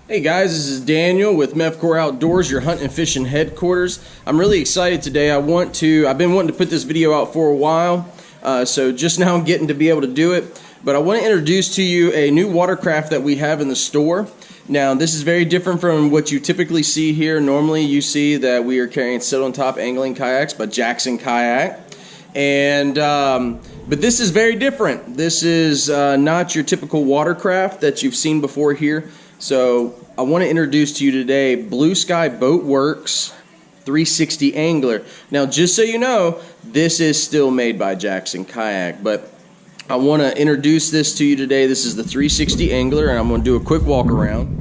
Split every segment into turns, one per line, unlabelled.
Hey guys, this is Daniel with MEFCOR Outdoors, your hunt and fishing headquarters. I'm really excited today. I've been wanting to put this video out for a while, so just now I'm getting to be able to do it. But I want to introduce to you a new watercraft that we have in the store. Now, this is very different from what you typically see here. Normally, you see that we are carrying sit on top angling kayaks by Jackson Kayak, but this is very different. This is not your typical watercraft that you've seen before here. So I want to introduce to you today Blue Sky Boatworks 360 Angler. Now, just so you know, this is still made by Jackson Kayak, but I want to introduce this to you today. This is the 360 Angler, and I'm going to do a quick walk around.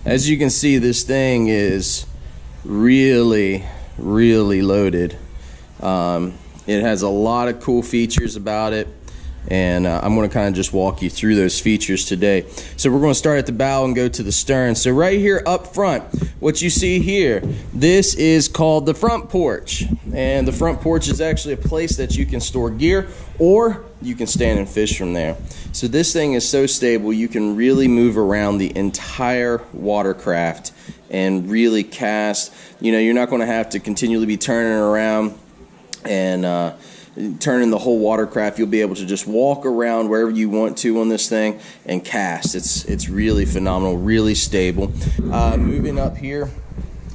As you can see, this thing is really loaded. It has a lot of cool features about it, and I'm going to kind of just walk you through those features today. So we're going to start at the bow and go to the stern. So right here up front, what you see here, this is called the front porch, and the front porch is actually a place that you can store gear, or you can stand and fish from there. So this thing is so stable, you can really move around the entire watercraft and really cast. You know, you're not going to have to continually be turning around and turning the whole watercraft. You'll be able to just walk around wherever you want to on this thing and cast. It's really phenomenal, really stable. Moving up here,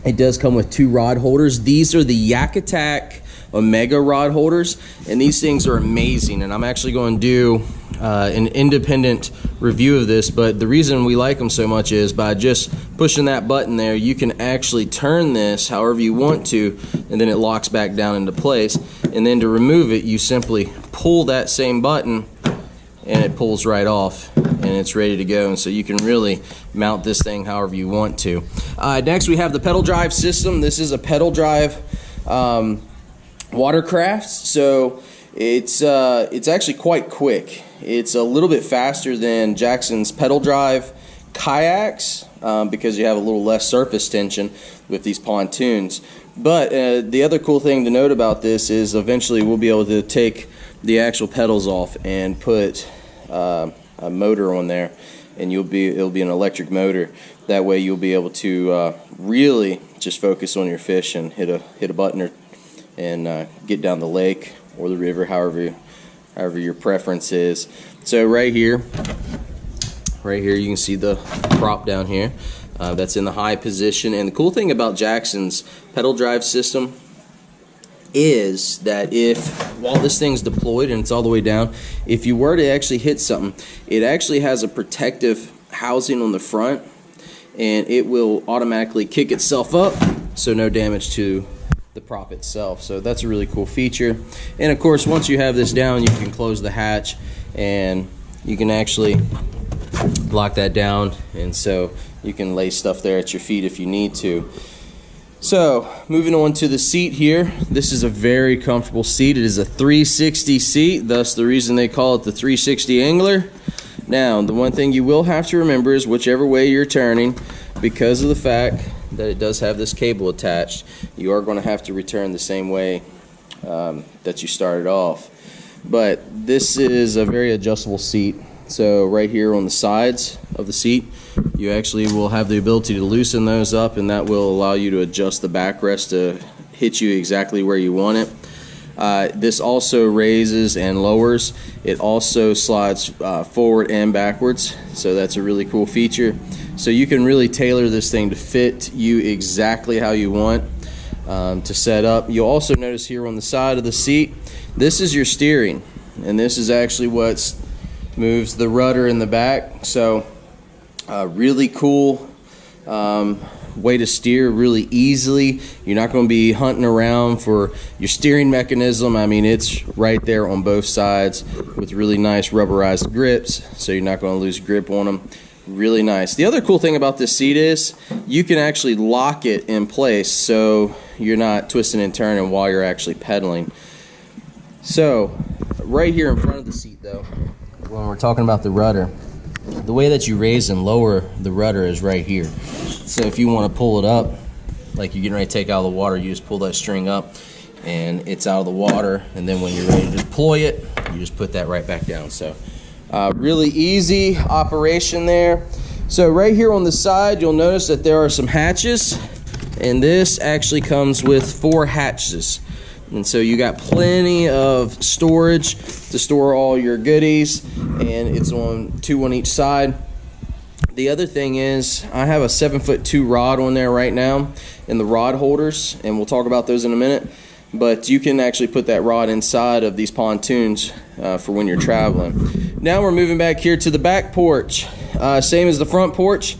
it does come with 2 rod holders. These are the Yak Attack Omega rod holders, and these things are amazing, and I'm actually going to do an independent review of this. But the reason we like them so much is by just pushing that button there, you can actually turn this however you want to, and then it locks back down into place. And then to remove it, you simply pull that same button and it pulls right off and it's ready to go. And so you can really mount this thing however you want to. Next, we have the pedal drive system. This is a pedal drive watercraft, so it's actually quite quick. It's a little bit faster than Jackson's pedal drive kayaks because you have a little less surface tension with these pontoons. But the other cool thing to note about this is eventually we'll be able to take the actual pedals off and put a motor on there, and it'll be an electric motor. That way you'll be able to really just focus on your fish and hit a button and get down the lake or the river, however your preference is. So right here you can see the prop down here that's in the high position. And the cool thing about Jackson's pedal drive system is that while this thing's deployed and it's all the way down, if you were to actually hit something, it actually has a protective housing on the front, and it will automatically kick itself up, so no damage to the prop itself. So that's a really cool feature. And of course, once you have this down, you can close the hatch and you can actually lock that down, and so you can lay stuff there at your feet if you need to. So moving on to the seat here, this is a very comfortable seat. It is a 360 seat, thus the reason they call it the 360 Angler. Now, the one thing you will have to remember is whichever way you're turning, because of the fact that it does have this cable attached, you are going to have to return the same way that you started off. But this is a very adjustable seat. So right here on the sides of the seat, you actually will have the ability to loosen those up, and that will allow you to adjust the backrest to hit you exactly where you want it. This also raises and lowers. It also slides forward and backwards, so that's a really cool feature. So you can really tailor this thing to fit you exactly how you want to set up. You'll also notice here on the side of the seat, this is your steering, and this is actually what moves the rudder in the back. So really cool way to steer really easily. You're not going to be hunting around for your steering mechanism. I mean, it's right there on both sides with really nice rubberized grips, so you're not going to lose grip on them. Really nice. The other cool thing about this seat is you can actually lock it in place, so you're not twisting and turning while you're actually pedaling. So right here in front of the seat, though, when we're talking about the rudder, the way that you raise and lower the rudder is right here. So if you want to pull it up, like you're getting ready to take out of the water, you just pull that string up and it's out of the water, and then when you're ready to deploy it, you just put that right back down. So really easy operation there. So right here on the side, you'll notice that there are some hatches, and this actually comes with 4 hatches. And so you got plenty of storage to store all your goodies, and it's on 2 on each side. The other thing is I have a 7'2" rod on there right now in the rod holders, and we'll talk about those in a minute. But you can actually put that rod inside of these pontoons for when you're traveling. Now we're moving back here to the back porch. Same as the front porch.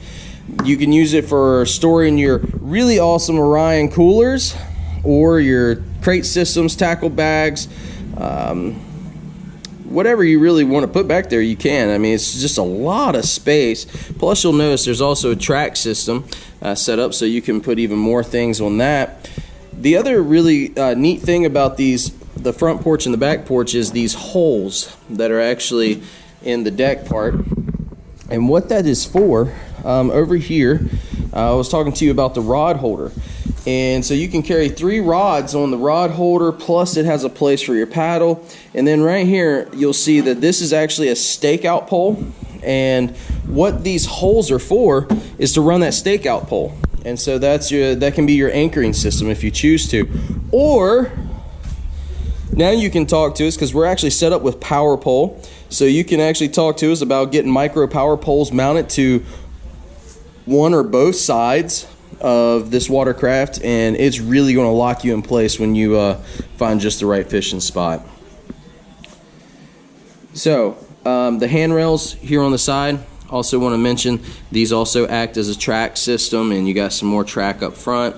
You can use it for storing your really awesome Orion coolers or your crate systems, tackle bags, whatever you really want to put back there, you can. I mean, it's just a lot of space. Plus, you'll notice there's also a track system set up, so you can put even more things on that. The other really neat thing about the front porch and the back porch is these holes that are actually in the deck part. And what that is for, over here, I was talking to you about the rod holder. And so you can carry 3 rods on the rod holder, plus it has a place for your paddle. And then right here, you'll see that this is actually a stakeout pole. And what these holes are for is to run that stakeout pole. And so that can be your anchoring system if you choose to. Or now you can talk to us, because we're actually set up with power pole. So you can actually talk to us about getting micro power poles mounted to one or both sides of this watercraft, and it's really going to lock you in place when you find just the right fishing spot. So the handrails here on the side, also want to mention these also act as a track system, and you got some more track up front.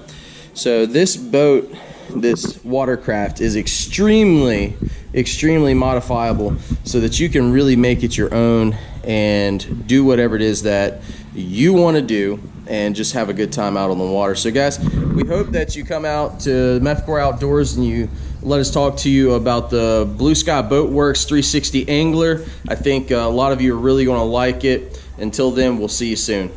So this boat, this watercraft, is extremely modifiable so that you can really make it your own and do whatever it is that you want to do and just have a good time out on the water. So guys, we hope that you come out to MEFCOR Outdoors and you let us talk to you about the Blue Sky Boatworks 360 Angler. I think a lot of you are really going to like it. Until then, we'll see you soon.